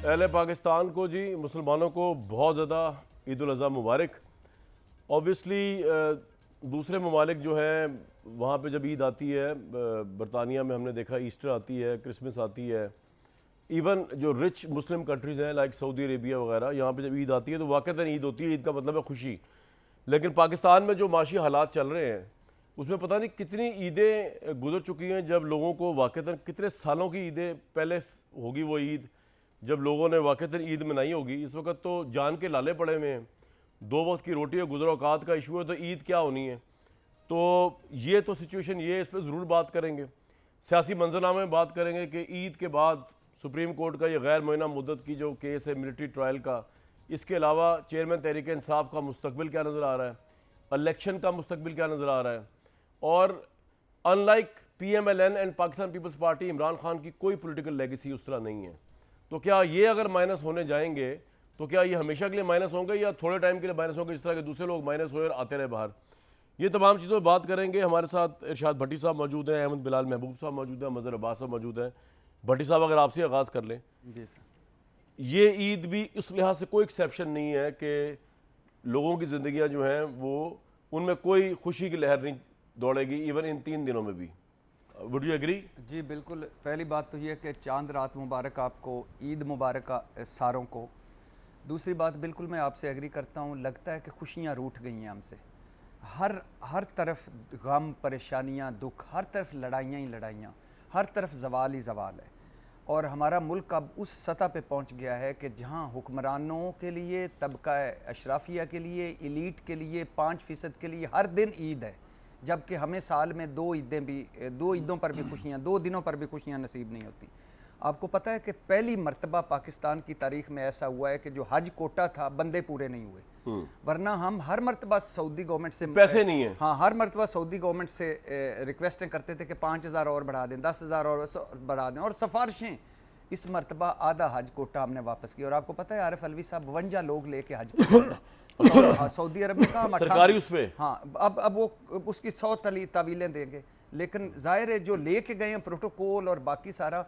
अहले पाकिस्तान को जी, मुसलमानों को बहुत ज़्यादा ईद उल अज़हा मुबारक। ऑब्वियसली दूसरे ममालिक जो हैं वहाँ पे जब ईद आती है, बरतानिया में हमने देखा ईस्टर आती है, क्रिसमस आती है, इवन जो रिच मुस्लिम कंट्रीज़ हैं लाइक सऊदी अरेबिया वगैरह, यहाँ पे जब ईद आती है तो वाक़तन ईद होती है। ईद का मतलब है खुशी। लेकिन पाकिस्तान में जो माशी हालात चल रहे हैं उसमें पता नहीं कितनी ईदें गुजर चुकी हैं, जब लोगों को वाक़तन कितने सालों की ईदें पहले होगी वो ईद जब लोगों ने वाक़तन ईद मनाई होगी। इस वक्त तो जान के लाले पड़े हुए हैं, 2 वक्त की रोटी और गुज़र औकात का इशू है, तो ईद क्या होनी है। तो ये तो सिचुएशन ये है, इस पर ज़रूर बात करेंगे, सियासी मंजरनामे में बात करेंगे कि ईद के बाद सुप्रीम कोर्ट का ये गैर मुअय्यना मुद्दत की जो केस है मिलिट्री ट्रायल का, इसके अलावा चेयरमैन तहरीक इंसाफ का मुस्तकबिल क्या नज़र आ रहा है, इलेक्शन का मुस्तकबिल क्या नज़र आ रहा है। और unlike PMLN and Pakistan Peoples Party, Imran Khan की कोई पॉलिटिकल लेगेसी उस तरह नहीं है। तो क्या ये अगर माइनस होने जाएंगे तो क्या ये हमेशा के लिए माइनस होंगे या थोड़े टाइम के लिए माइनस होंगे, जिस तरह के दूसरे लोग माइनस हुए और आते रहे बाहर। ये तमाम चीज़ों पर बात करेंगे। हमारे साथ इरशाद भट्टी साहब मौजूद हैं, अहमद बिलाल महबूब साहब मौजूद हैं, मज़हर अब्बास साहब मौजूद हैं। भट्टी साहब, अगर आपसे आगाज़ कर लें। जी सर। ये ईद भी इस लिहाज से कोई एक्सेप्शन नहीं है कि लोगों की ज़िंदगियाँ जो हैं वो उनमें कोई खुशी की लहर नहीं दौड़ेगी, इवन इन 3 दिनों में भी। Would you agree? जी बिल्कुल। पहली बात तो ये कि चांद रात मुबारक आपको, ईद मुबारक सारों को। दूसरी बात, बिल्कुल मैं आपसे एग्री करता हूँ, लगता है कि खुशियाँ रूठ गई हैं हमसे। हर तरफ गम, परेशानियाँ, दुख, हर तरफ लड़ाइयाँ ही लड़ाइयाँ, हर तरफ जवाल ही जवाल है। और हमारा मुल्क अब उस सतह पे पहुँच गया है कि जहाँ हुक्मरानों के लिए, तबका अशराफिया के लिए, एलीट के लिए, 5% के लिए हर दिन ईद है, जबकि हमें साल में 2 ईदों पर भी खुशियाँ, 2 दिनों पर भी खुशियाँ नसीब नहीं होती। आपको पता है कि पहली मर्तबा पाकिस्तान की तारीख में ऐसा हुआ है कि जो हज कोटा था, बंदे पूरे नहीं हुए। वरना हम हर मरतबा सऊदी गवर्नमेंट से पैसे नहीं है। हाँ, हर मरतबा सऊदी गवर्नमेंट से रिक्वेस्टें करते थे कि 5000 और बढ़ा दें, 10,000 और बढ़ा दें, और सिफारिशें। इस मरतबा आधा हज कोटा हमने वापस किया। और आपको पता है आरिफ अलवी साहब 52 लोग लेके हज हाँ, सऊदी अरब में कहा सरकारी उस पे। हाँ, अब वो उसकी 100 तावीलें देंगे। लेकिन जाहिर है जो लेके गए हैं प्रोटोकॉल और बाकी सारा,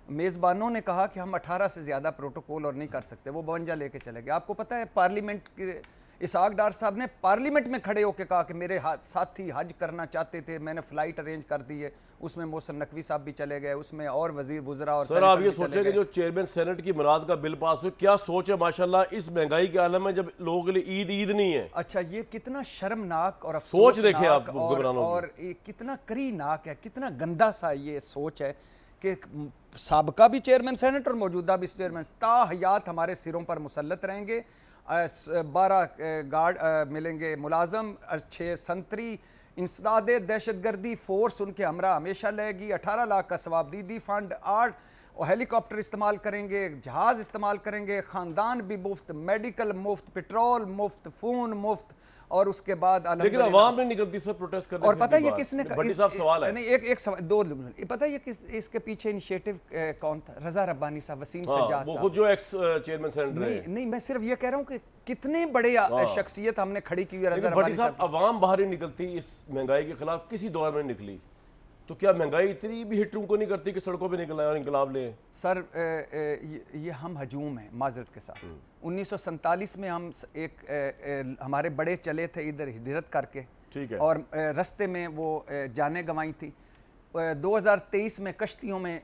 मेज़बानों ने कहा कि हम 18 से ज़्यादा प्रोटोकॉल और नहीं कर सकते, वो 52 लेके चले गए। आपको पता है पार्लियामेंट के इसहाक डार साहब ने पार्लियामेंट में खड़े होकर कहा कि मेरे साथी हज करना चाहते थे, मैंने फ़्लाइट अरेंज कर दी है। उसमें मोहसिन नकवी साहब भी चले गए, उसमें और वज़ीर वज़रा और सर आप ये सोचें कि जो चेयरमैन सेनेट की मुराद का बिल पास हुआ, क्या सोच है माशाल्लाह इस महंगाई के आलम में जब लोगों के लिए ईद नहीं है। अच्छा, ये कितना शर्मनाक और सोच देखें आप और कितना करीनाक है, कितना गंदा सा ये सोच है कि साबका भी चेयरमैन सेनेट और मौजूदा भी चेयरमैन ताहयात हमारे सिरों पर मुसल्लत रहेंगे। 12 गार्ड मिलेंगे मुलाजम, 6 संतरी, इंसदाद दहशतगर्दी फोर्स उनके हमरा हमेशा रहेगी, 18 लाख का सवाबदीदी फंड, 8 हेलीकॉप्टर इस्तेमाल करेंगे, जहाज़ इस्तेमाल करेंगे, ख़ानदान भी मुफ्त, मेडिकल मुफ्त, पेट्रोल मुफ्त, फ़ोन मुफ्त। और उसके बाद लेकिन अवाम नहीं निकलती सर प्रोटेस्ट करने। और पता है ये किसने, भट्टी साहब सवाल है, नहीं एक सवाल, 2 पता है ये किस, इसके पीछे इनिशिएटिव कौन था? रजा रब्बानी साहब, वसीम सज्जाद वो खुद जो एक्स चेयरमैन सेनेट रहे। नहीं, मैं सिर्फ ये कह रहा हूँ कि कितने बड़े शख्सियत हमने खड़ी की हुई है। रजा रब्बानी साहब, अवाम बाहर ही निकलती इस महंगाई के खिलाफ, किसी दौर में निकली, तो क्या महंगाई इतनी भी हिट उनको नहीं करती कि सड़कों पे निकल आए और इंकलाब ले? सर ये हम हजूम हैं माजरत के साथ। 1947 में हम हमारे बड़े चले थे इधर हिजरत करके, ठीक है, और रास्ते में वो जाने गंवाई थी। 2023 में कश्तियों में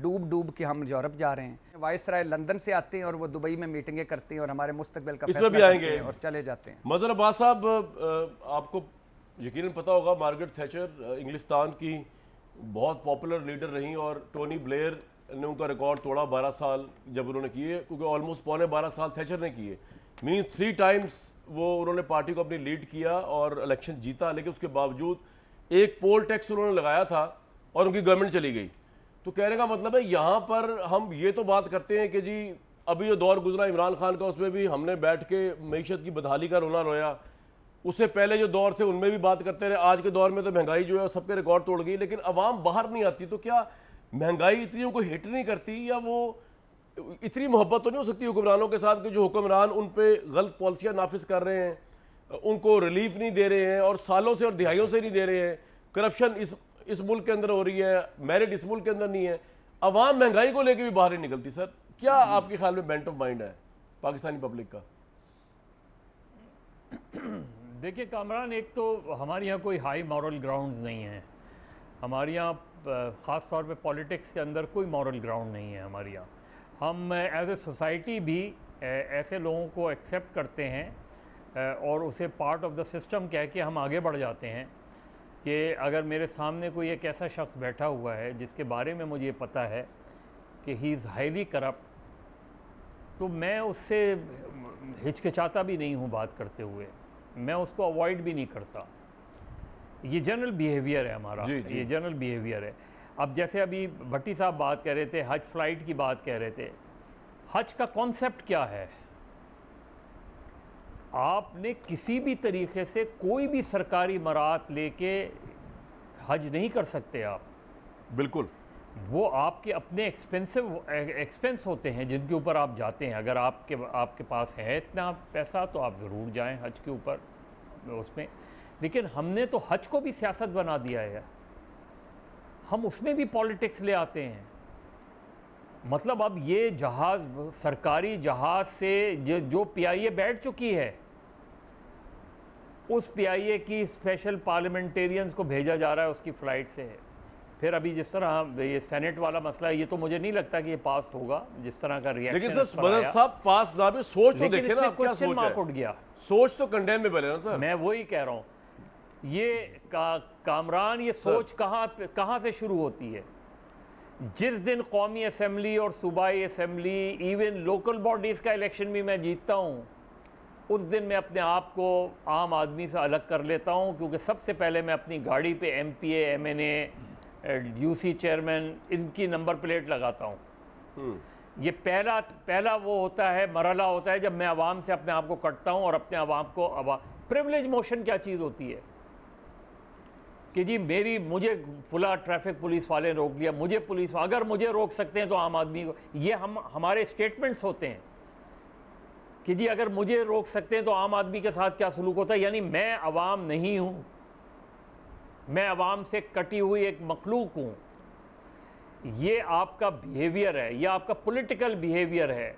डूब के हम यूरोप जा रहे हैं। वायसराय लंदन से आते हैं और वो दुबई में मीटिंगें करते हैं और हमारे मुस्तकबिल का फैसला भी आएंगे और चले जाते हैं। मज़हर अब्बास साहब, आपको यकीनन पता होगा मार्गरेट थैचर इंग्लिस्तान की बहुत पॉपुलर लीडर रही और टोनी ब्लेयर ने उनका रिकॉर्ड तोड़ा 12 साल जब उन्होंने किए, क्योंकि ऑलमोस्ट पौने 12 साल थैचर ने किए। मींस 3 टाइम्स वो उन्होंने पार्टी को अपनी लीड किया और इलेक्शन जीता, लेकिन उसके बावजूद एक पोल टैक्स उन्होंने लगाया था और उनकी गवर्नमेंट चली गई। तो कहने का मतलब है यहाँ पर हम ये तो बात करते हैं कि जी अभी जो दौर गुजरा इमरान खान का, उसमें भी हमने बैठ के मईशत की बदहाली का रोना रोया। उससे पहले जो दौर थे उनमें भी बात करते रहे। आज के दौर में तो महंगाई जो है सबके रिकॉर्ड तोड़ गई, लेकिन अवाम बाहर नहीं आती। तो क्या महंगाई इतनी उनको हिट नहीं करती, या वो इतनी मोहब्बत तो नहीं हो सकती हुक्मरानों के साथ कि जो हुक्मरान उन पे गलत पॉलिसियाँ नाफिज कर रहे हैं, उनको रिलीफ नहीं दे रहे हैं और सालों से और दिहाइयों से नहीं दे रहे हैं। करप्शन इस मुल्क के अंदर हो रही है, मेरिट इस मुल्क के अंदर नहीं है, अवाम महंगाई को लेकर भी बाहर नहीं निकलती। सर क्या आपके ख्याल में बेंट ऑफ माइंड है पाकिस्तानी पब्लिक का? देखिए कामरान, एक तो हमारे यहाँ कोई हाई मॉरल ग्राउंड नहीं है। हमारे यहाँ ख़ास तौर पे पॉलिटिक्स के अंदर कोई मॉरल ग्राउंड नहीं है हमारे यहाँ। हम एज ए सोसाइटी भी ऐसे लोगों को एक्सेप्ट करते हैं और उसे पार्ट ऑफ द सिस्टम कह के हम आगे बढ़ जाते हैं कि अगर मेरे सामने कोई एक ऐसा शख्स बैठा हुआ है जिसके बारे में मुझे पता है कि ही इज़ हाईली करप्ट, तो मैं उससे हिचकिचाता भी नहीं हूँ बात करते हुए, मैं उसको अवॉइड भी नहीं करता। ये जनरल बिहेवियर है हमारा, ये जनरल बिहेवियर है। अब जैसे अभी भट्टी साहब बात कर रहे थे, हज फ्लाइट की बात कह रहे थे, हज का कॉन्सेप्ट क्या है? आपने किसी भी तरीके से कोई भी सरकारी मराहत लेके हज नहीं कर सकते आप। बिल्कुल, वो आपके अपने एक्सपेंस होते हैं जिनके ऊपर आप जाते हैं। अगर आपके पास है इतना पैसा तो आप ज़रूर जाएं हज के ऊपर उसमें। लेकिन हमने तो हज को भी सियासत बना दिया है, हम उसमें भी पॉलिटिक्स ले आते हैं। मतलब अब ये जहाज़, सरकारी जहाज़ से जो PIA बैठ चुकी है, उस PIA की स्पेशल पार्लियामेंटेरियंस को भेजा जा रहा है उसकी फ़्लाइट से। फिर अभी जिस तरह ये सेनेट वाला मसला है, ये तो मुझे नहीं लगता कि ये पास होगा जिस तरह का रिएक्शन। लेकिन सर मदद साहब पास ना भी सोच तो देखें ना, आप क्या सोच है? उठ गया, सोच तो कंडेम में बने ना सर। मैं वही कह रहा हूँ, ये कामरान, ये सोच कहाँ से शुरू होती है? जिस दिन कौमी असेंबली और सूबाई असेंबली, इवन लोकल बॉडीज़ का इलेक्शन भी मैं जीतता हूँ, उस दिन मैं अपने आप को आम आदमी से अलग कर लेता हूँ, क्योंकि सबसे पहले मैं अपनी गाड़ी पे MPA, MNA, UC चेयरमैन, इनकी नंबर प्लेट लगाता हूँ। ये पहला वो होता है, मरहला होता है जब मैं आवाम से अपने आप को कटता हूँ और अपने आवाम को प्रिविलेज मोशन क्या चीज़ होती है कि जी मुझे फुला ट्रैफिक पुलिस वाले रोक लिया, मुझे पुलिस, अगर मुझे रोक सकते हैं तो आम आदमी को, ये हमारे स्टेटमेंट्स होते हैं कि जी अगर मुझे रोक सकते हैं तो आम आदमी के साथ क्या सलूक होता है। यानी मैं अवाम नहीं हूँ, मैं अवाम से कटी हुई एक मखलूक हूँ। ये आपका बिहेवियर है, ये आपका पॉलिटिकल बिहेवियर है।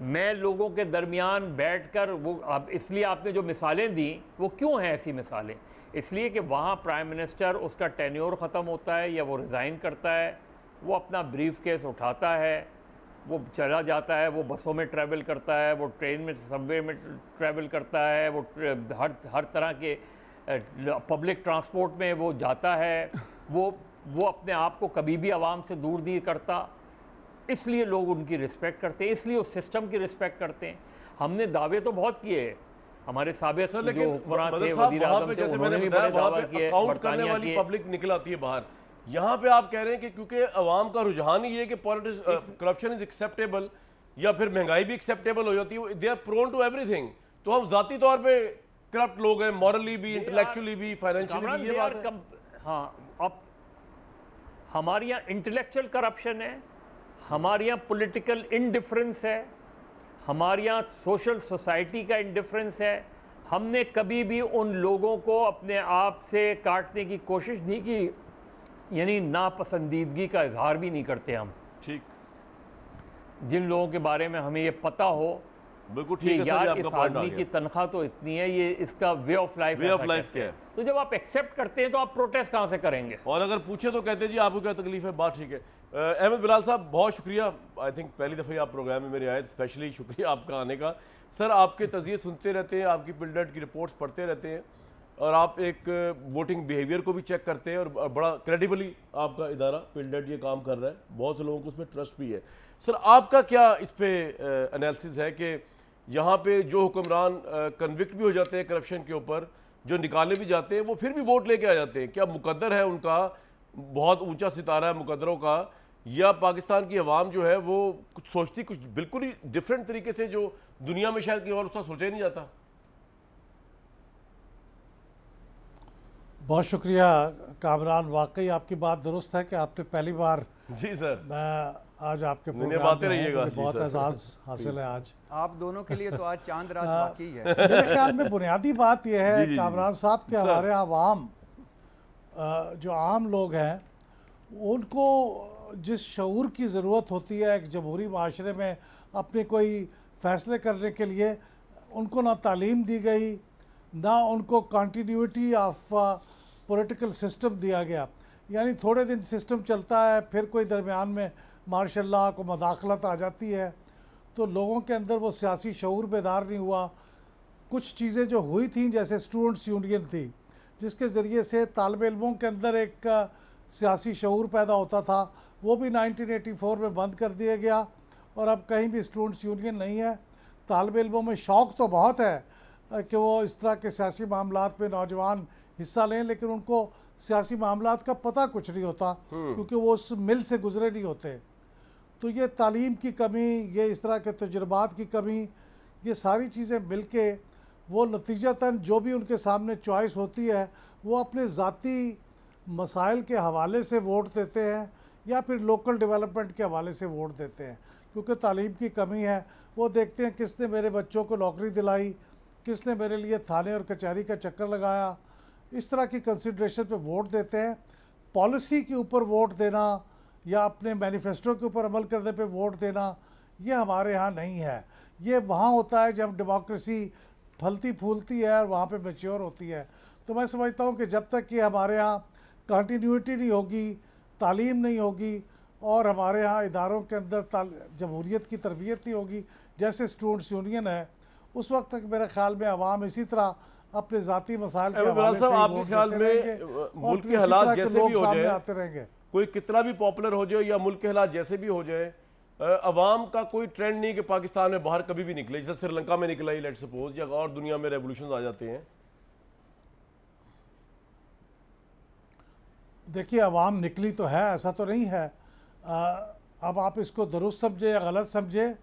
मैं लोगों के दरमियान बैठकर वो, अब इसलिए आपने जो मिसालें दी वो क्यों हैं ऐसी मिसालें? इसलिए कि वहाँ प्राइम मिनिस्टर, उसका टेन्योर ख़त्म होता है या वो रिज़ाइन करता है, वो अपना ब्रीफ केस उठाता है, वो चला जाता है, वो बसों में ट्रैवल करता है, वो ट्रेन में, सबवे में ट्रैवल करता है, वो हर तरह के पब्लिक ट्रांसपोर्ट में वो जाता है, वो अपने आप को कभी भी आवाम से दूर नहीं करता। इसलिए लोग उनकी रिस्पेक्ट करते हैं, इसलिए उस सिस्टम की रिस्पेक्ट करते हैं। हमने दावे तो बहुत किए, हमारे साबित जो हुक्मरान थे, वज़ीर आज़म थे, उन्होंने भी बड़े दावे किए, करने वाली पब्लिक निकल आती है बाहर। यहाँ पे आप कह रहे हैं कि क्योंकि अवाम का रुझान ही है कि पॉलिटिक्स, करप्शन इज एक्सेप्टेबल या फिर महंगाई भी एक्सेप्टेबल हो जाती है, they are prone to everything. तो हम जाती तौर पे करप्ट लोग हैं, मॉरली भी, इंटेलेक्चुअली भी, फाइनेंशियली भी, ये बात है। हाँ, अब हमारे यहाँ इंटेलेक्चुअल करप्शन है, हमारे यहाँ पॉलिटिकल इनडिफरेंस है, हमारे यहाँ सोशल सोसाइटी का इनडिफरेंस है। हमने कभी भी उन लोगों को अपने आप से काटने की कोशिश नहीं की, यानी नापसंदीदगी का इजहार भी नहीं करते हम। ठीक, जिन लोगों के बारे में हमें ये पता हो, बिल्कुल ठीक है, यार इस आदमी की तनख्वाह तो इतनी है, ये इसका वे ऑफ लाइफ क्या है, तो जब आप एक्सेप्ट करते हैं तो आप प्रोटेस्ट कहाँ से करेंगे? और अगर पूछे तो कहते हैं जी आपको क्या तकलीफ है, बात ठीक है। अहमद बिलाल साहब बहुत शुक्रिया, आई थिंक पहली दफ़ा आप प्रोग्राम में मेरे आए, स्पेशली शुक्रिया आपका आने का। सर आपके तज़किए सुनते रहते हैं, आपकी पिल्डर्ट की रिपोर्ट्स पढ़ते रहते हैं, और आप एक वोटिंग बिहेवियर को भी चेक करते हैं, और बड़ा क्रेडिबली आपका इदारा पिल्डर्ट ये काम कर रहा है, बहुत से लोगों को उसमें ट्रस्ट भी है। सर आपका क्या इस पर एनालिसिस है कि यहाँ पे जो हुक्मरान कन्विक्ट भी हो जाते हैं करप्शन के ऊपर, जो निकाले भी जाते हैं, वो फिर भी वोट लेके आ जाते हैं, क्या मुकद्दर है उनका, बहुत ऊंचा सितारा है मुकद्दरों का, या पाकिस्तान की आवाम जो है वो कुछ सोचती कुछ बिल्कुल ही डिफरेंट तरीके से, जो दुनिया में शायद कहीं और उसका सोचा ही नहीं जाता? बहुत शुक्रिया कामरान, वाकई आपकी बात दुरुस्त है कि आपने पहली बार, जी सर, मैं आज आपके प्रोग्राम में रहिएगा, बहुत एजाज हासिल है आज आप दोनों के लिए तो आज चांद रात बाकी है। मेरे ख्याल में बुनियादी बात यह है कामरान साहब कि हमारे आवाम, जो आम लोग हैं, उनको जिस शऊर की ज़रूरत होती है एक जमहूरी माशरे में अपने कोई फ़ैसले करने के लिए, उनको ना तालीम दी गई, ना उनको कंटिन्यूटी ऑफ पॉलिटिकल सिस्टम दिया गया। यानी थोड़े दिन सिस्टम चलता है, फिर कोई दरमियान में मार्शल लॉ को मदाखलत आ जाती है, तो लोगों के अंदर वो सियासी शऊर बेदार नहीं हुआ। कुछ चीज़ें जो हुई थी, जैसे स्टूडेंट्स यूनियन थी, जिसके ज़रिए से तालिब इल्मों के अंदर एक सियासी शऊर पैदा होता था, वो भी 1984 में बंद कर दिया गया और अब कहीं भी स्टूडेंट्स यूनियन नहीं है। तालिब इल्मों में शौक़ तो बहुत है कि वो इस तरह के सियासी मामलात में नौजवान हिस्सा लें, लेकिन उनको सियासी मामलात का पता कुछ नहीं होता, क्योंकि वो उस मिल से गुजरे नहीं होते। तो ये तालीम की कमी, ये इस तरह के तजुर्बात की कमी, ये सारी चीज़ें मिल के वो नतीजतन जो भी उनके सामने चॉइस होती है, वो अपने ज़ाती मसाइल के हवाले से वोट देते हैं या फिर लोकल डेवलपमेंट के हवाले से वोट देते हैं। क्योंकि तालीम की कमी है, वो देखते हैं किसने मेरे बच्चों को नौकरी दिलाई, किसने मेरे लिए थाने और कचहरी का चक्कर लगाया, इस तरह की कंसिड्रेशन पे वोट देते हैं। पॉलिसी के ऊपर वोट देना या अपने मैनिफेस्टो के ऊपर अमल करने पे वोट देना, ये हमारे यहाँ नहीं है। ये वहाँ होता है जब डेमोक्रेसी फलती फूलती है और वहाँ पे मैच्योर होती है। तो मैं समझता हूँ कि जब तक कि हमारे यहाँ कंटिन्यूटी नहीं होगी, तालीम नहीं होगी और हमारे यहाँ इदारों के अंदर जमहूरियत की तरबियत नहीं होगी, जैसे स्टूडेंट्स यूनियन है, उस वक्त तक मेरे ख्याल में अवाम इसी तरह अपने ज़ाती मसाइल के हवाले से आपके ख्याल में मुल्क के हालात जैसे भी हो जाए, आते रहेंगे, कोई कितना भी पॉपुलर हो जाए या मुल्क के हालात जैसे भी हो जाए, अवाम का कोई ट्रेंड नहीं कि पाकिस्तान में बाहर कभी भी निकले, जैसे श्रीलंका में निकला ही लेट सपोज, या और दुनिया में रेवोल्यूशन आ जाते हैं। देखिए अवाम निकली तो है, ऐसा तो नहीं है। अब आप इसको दुरुस्त समझे या गलत समझे,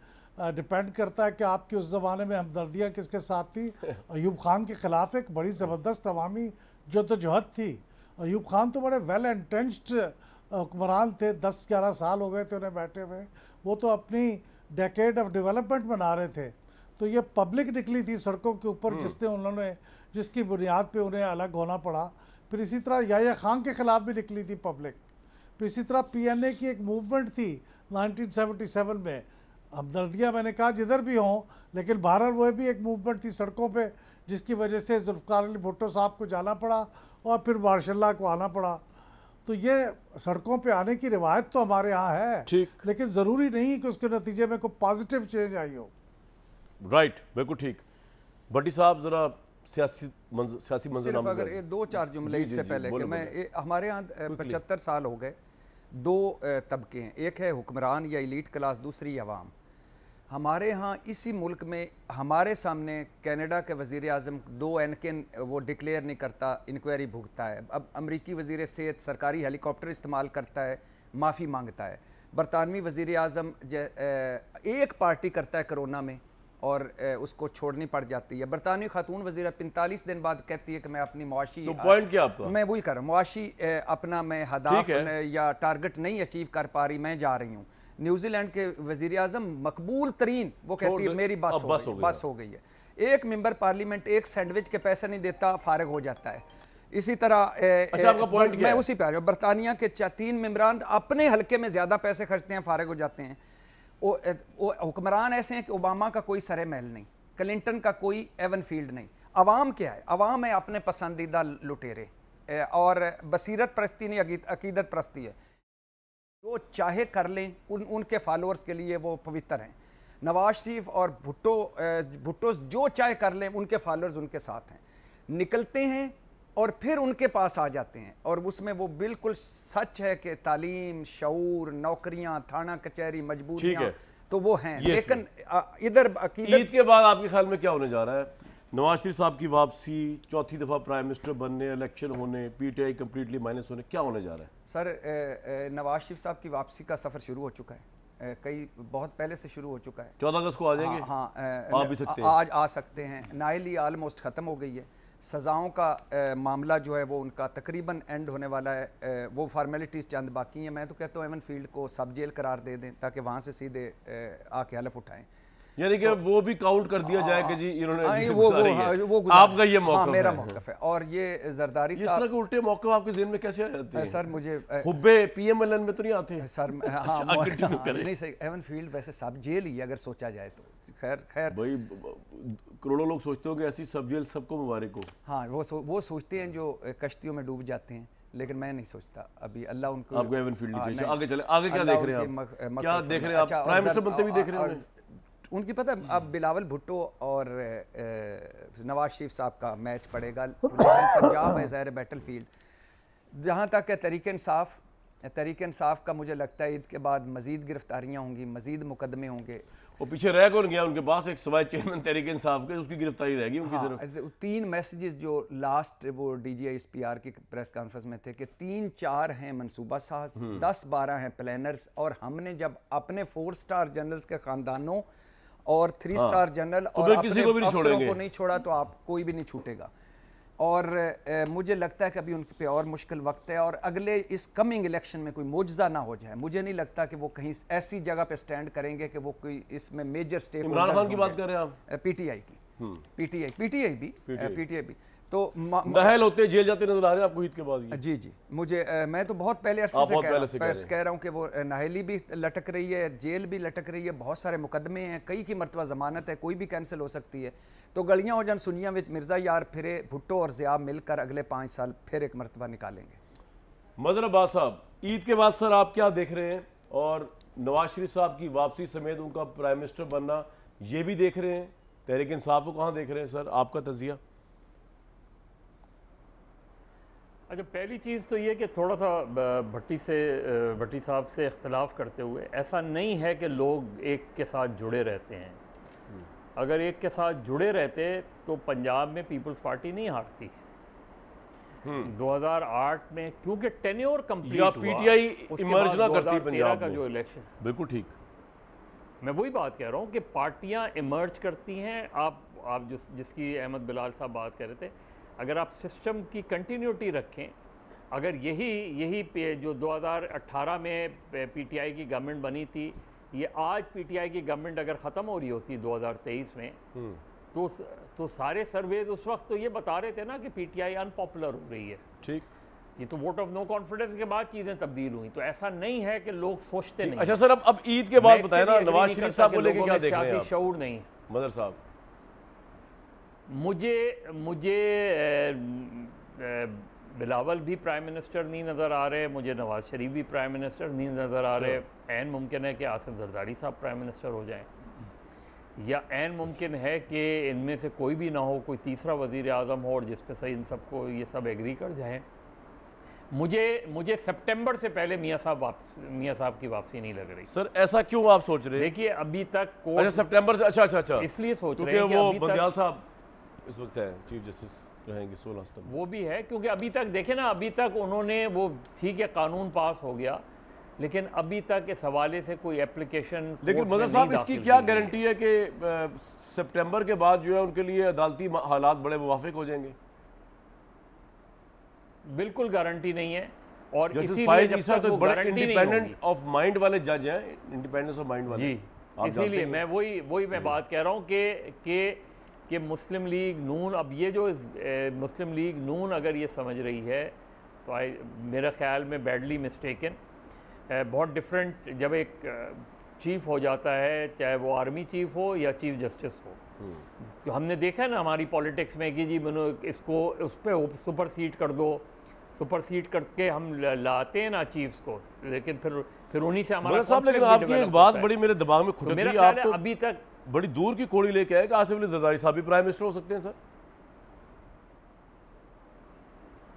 डिपेंड करता है कि आपकी उस ज़माने में हमदर्दियाँ किसके साथ थी। अयूब खान के ख़िलाफ़ एक बड़ी ज़बरदस्त अवामी जद्दोजहद थी। अयूब खान तो बड़े वेल एंट्रेंच्ड हुक्मरान थे, 10-11 साल हो गए थे उन्हें बैठे हुए। वो तो अपनी डेकेड ऑफ डेवलपमेंट बना रहे थे। तो ये पब्लिक निकली थी सड़कों के ऊपर, जिसकी बुनियाद पे उन्हें अलग होना पड़ा। फिर इसी तरह याह्या खान के ख़िलाफ़ भी निकली थी पब्लिक। फिर इसी तरह PNA की एक मूवमेंट थी 1977 में। हमदर्दियाँ मैंने कहा जिधर भी हों, लेकिन बहरहाल वो भी एक मूवमेंट थी सड़कों पे, जिसकी वजह से जुल्फ़िकार अली भुट्टो साहब को जाना पड़ा और फिर मार्शल लॉ को आना पड़ा। तो ये सड़कों पे आने की रिवायत तो हमारे यहाँ है, लेकिन ज़रूरी नहीं कि उसके नतीजे में कोई पॉजिटिव चेंज आई हो। राइट, बिल्कुल ठीक। भट्टी साहब ज़रा सियासी सिर्फ अगर ये 2-4 जुमले इससे पहले कि मैं हमारे यहाँ 75 साल हो गए, 2 तबके हैं, एक है हुक्मरान या एलीट क्लास, दूसरी अवाम। हमारे यहाँ इसी मुल्क में हमारे सामने कनाडा के वज़ीर आज़म 2 एनकेन वो डिक्लेयर नहीं करता, इंक्वायरी भुगता है। अब अमरीकी वज़ीर सेहत सरकारी हेलीकॉप्टर इस्तेमाल करता है, माफ़ी मांगता है। बरतानवी वज़ीर आज़म एक पार्टी करता है कोरोना में और उसको छोड़नी पड़ जाती है। बरतानवी खातून वज़ीर 45 दिन बाद कहती है कि मैं अपनी मुआशी, तो पॉइंट क्या आपका? मैं वही कर रहा हूँ, मुआशी अपना मैं हदाफ या टारगेट नहीं अचीव कर पा रही, मैं जा रही हूँ। न्यूजीलैंड के वज़ीर आज़म मकबूल तरीन, वो कहती है मेरी बस हो गई है। एक मेंबर पार्लियामेंट एक सैंडविच के पैसे नहीं देता, फारिग हो जाता है। इसी तरह मैं उसी पे आ रहा हूँ, बरतानिया के 3 मेंबरान अपने हल्के में ज़्यादा पैसे खर्चते हैं, फारिग हो जाते हैं। हुक्मरान ऐसे हैं कि ओबामा का कोई सरे महल नहीं, क्लिंटन का कोई एवन फील्ड नहीं। अवाम क्या है? अवाम है अपने पसंदीदा लुटेरे और बसीरत परस्ती नहीं, अकीदत परस्ती है। जो चाहे कर लें, उनके फॉलोअर्स के लिए वो पवित्र हैं। नवाज शरीफ और भुट्टो जो चाहे कर लें, उनके फॉलोअर्स उनके साथ हैं। निकलते हैं और फिर उनके पास आ जाते हैं, और उसमें वो बिल्कुल सच है कि तालीम, शऊर, नौकरियां, थाना कचहरी, मजबूरियां तो वो हैं, लेकिन इधर ईद के बाद आपके ख्याल में क्या होने जा रहा है? नवाज शरीफ साहब की वापसी, चौथी दफ़ा प्राइम मिनिस्टर बनने, इलेक्शन होने, PTI कम्प्लीटली माइनस होने, क्या होने जा रहा है? सर नवाज शरीफ साहब की वापसी का सफ़र शुरू हो चुका है, बहुत पहले से शुरू हो चुका है। 14 अगस्त को आ जाएंगे? हाँ, आ भी सकते हैं। आज आ सकते हैं। नाइली ऑलमोस्ट ख़त्म हो गई है। सज़ाओं का मामला जो है वो उनका तकरीबन एंड होने वाला है। वो फार्मेलिटीज़ चंद बाकी हैं। मैं तो कहता हूँ एवन फील्ड को सब जेल करार दे दें ताकि वहाँ से सीधे आके हलफ उठाएं। यानी कि वो भी काउंट कर दिया जाए कि जी इन्होंने हाँ, जिसे वो गुजारी है। गुजारा। आपका ये मौका हाँ, मेरा मौकफ है। और ये जरदारी इस साहब, तरह के उल्टे मौके आपके ज़हन में कैसे आ जाते हैं? सर मुझे हुब्बे PMLN में तो नहीं आते? सर हाँ आगे continue करें। नहीं सही, एवन फील्ड वैसे सब जेल ही है अगर सोचा जाए तो। खैर भाई करोड़ों लोग सोचते हो कि ऐसी सब जेल सबको मुबारक हो। हाँ, वो सोचते हैं जो कश्तियों में डूब जाते हैं, लेकिन मैं नहीं सोचता। अभी अल्लाह उनको आपको एवन फील्ड हाँ, नहीं चाहिए। नहीं। आगे चले, आगे क्या अल्लाह देख रहे हैं उनकी आप? मग़फ़िरत क्या देख रहे हैं आप? अच्छा, और प्राइम मिनिस्टर जर- बनते भी देख रहे और हैं? उनकी पता है, अब बिलावल भुट्टो और नवाज शरीफ साहब का मैच पड़ेगा, लेकिन पंजाब है ज़ाहिर बैटल फील्ड। जहाँ तक है तहरीक इंसाफ का, मुझे लगता है ईद के बाद मज़ीद गिरफ्तारियाँ होंगी, मज़ीद मुकदमे होंगे। वो पीछे रह कौन गया उनके पास? एक सवाई चेयरमैन तहरीक इंसाफ के, उसकी गिरफ्तारी रहेगी उनकी हाँ, सिर्फ। 3 मैसेजेस जो लास्ट वो DGI SPR की प्रेस कॉन्फ्रेंस में थे कि 3-4 हैं मनसूबा साज, 10-12 हैं प्लानर्स, और हमने जब अपने 4 स्टार जनरल्स के ख़ानदानों और 3 स्टार जनरल और फिर अपने किसी को भी नहीं अफसरों छोड़ेंगे। को नहीं छोड़ा तो आप कोई भी नहीं छूटेगा। और मुझे लगता है कि अभी उन पे और मुश्किल वक्त है, और अगले इस कमिंग इलेक्शन में कोई मोजज़ा ना हो जाए। मुझे नहीं लगता कि वो कहीं ऐसी जगह पे स्टैंड करेंगे कि वो कोई इसमें मेजर स्टेक। इमरान खान की बात कर रहे हैं आप? PTI की, PTI भी तो बहल होते जेल जाते नजर आ रहे हैं आपको ईद के बाद ही? जी मुझे मैं तो बहुत पहले अरसे आप से बहुत कह पहले से रहा हूँ, कह रहा हूँ कि वो नाहली भी लटक रही है, जेल भी लटक रही है, बहुत सारे मुकदमे हैं, कई की मरतबा ज़मानत है, कोई भी कैंसिल हो सकती है। तो गलियाँ हो जान सुनिया में मिर्ज़ा यार फिरे, भुट्टो और ज़िया मिलकर अगले 5 साल फिर एक मरतबा निकालेंगे। मदर अब्बास साहब, ईद के बाद सर आप क्या देख रहे हैं? और नवाज शरीफ साहब की वापसी समेत उनका प्राइम मिनिस्टर बनना, ये भी देख रहे हैं? तहरीक इंसाफ को कहाँ देख रहे हैं सर? आपका तजिया? अच्छा, पहली चीज़ तो ये कि थोड़ा सा भट्टी साहब से इख्तलाफ करते हुए, ऐसा नहीं है कि लोग एक के साथ जुड़े रहते हैं। अगर एक के साथ जुड़े रहते तो पंजाब में पीपल्स पार्टी नहीं हारती। 2008 में क्योंकि टेन्योर कंप्लीट या हुआ, PTI उसके इमर्ज बाद ना करती 2013 पंजाब का में। जो इलेक्शन, बिल्कुल ठीक। मैं वही बात कह रहा हूँ कि पार्टियां इमर्ज करती हैं। आप जिसकी अहमद बिलाल साहब बात कर रहे थे, अगर आप सिस्टम की कंटिन्यूटी रखें, अगर यही जो 2018 में PTI की गवर्नमेंट बनी थी, ये आज PTI की गवर्नमेंट अगर ख़त्म हो रही होती 2023 में, तो सारे सर्वेज उस वक्त तो ये बता रहे थे ना कि PTI अनपॉपुलर हो रही है। ठीक। ये तो वोट ऑफ नो कॉन्फिडेंस के बाद चीज़ें तब्दील हुई, तो ऐसा नहीं है कि लोग सोचते नहीं। अच्छा सर, अब ईद के बाद मैं बताएं इससे ना, भी agree नवाज नहीं शरीफ करता साहब कि को लेके लोगों क्या में देख रहे हैं सियासी आप? शऊर नहीं। मदर साहब, मुझे बिलावल भी प्राइम मिनिस्टर नहीं नज़र आ रहे, मुझे नवाज शरीफ भी प्राइम मिनिस्टर नहीं नज़र आ रहे। ऐन मुमकिन है कि आसिफ जरदारी साहब प्राइम मिनिस्टर हो जाएं, या ऐन मुमकिन है कि इनमें से कोई भी ना हो, कोई तीसरा वज़ीर आज़म हो, और जिस पे सही इन सबको ये सब एग्री कर जाएं। मुझे सितंबर से पहले मियाँ साहब की वापसी नहीं लग रही। सर ऐसा क्यों आप सोच रहे हैं? देखिए, अभी तक अच्छा, सितंबर से? अच्छा इसलिए सोच क्योंकि रहे हैं कि वो अभी तक बंदियाल साहब इस वक्त हैं चीफ जस्टिस रहेंगे 16 सितंबर। वो भी है, क्योंकि अभी तक देखे ना, अभी तक उन्होंने वो ठीक है कानून पास हो गया, लेकिन अभी तक इस हवाले से कोई एप्लीकेशन। लेकिन मदर साहब, इसकी क्या गारंटी है कि सितंबर के बाद जो है उनके लिए अदालती हालात बड़े मुवाफिक हो जाएंगे? बिल्कुल गारंटी नहीं है, और जस्टिस इसीलिए फाइज जब ईसा तक तो वो बड़े गारंटी नहीं इंडिपेंडेंट होगी, ऑफ माइंड वाले जज हैं, इंडिपेंडेंस ऑफ माइंड वाले। जी, आप जानते इसीलिए हैं। मैं वही मैं बात कह रहा हूँ कि मुस्लिम लीग नून, अब ये जो मुस्लिम लीग नून अगर ये समझ रही है तो मेरे ख्याल में बैडली मिस्टेकन। बहुत डिफरेंट जब एक चीफ हो जाता है, चाहे वो आर्मी चीफ हो या चीफ जस्टिस हो। तो हमने देखा है ना हमारी पॉलिटिक्स में कि जी इसको उस पर सुपरसीड कर दो, सुपरसीड करके हम लाते हैं ना चीफ्स को, लेकिन फिर उन्हीं से हमारा साहब, लेकिन conflict आपकी भी एक develop बात होता है। बड़ी मेरे दिमाग में तो खुटक मेरा रही है। ख्याल आप है तो अभी तक बड़ी दूर की कोड़ी लेके आए कि आसिफ अली जरदारी साहब भी प्राइम मिनिस्टर हो सकते हैं सर?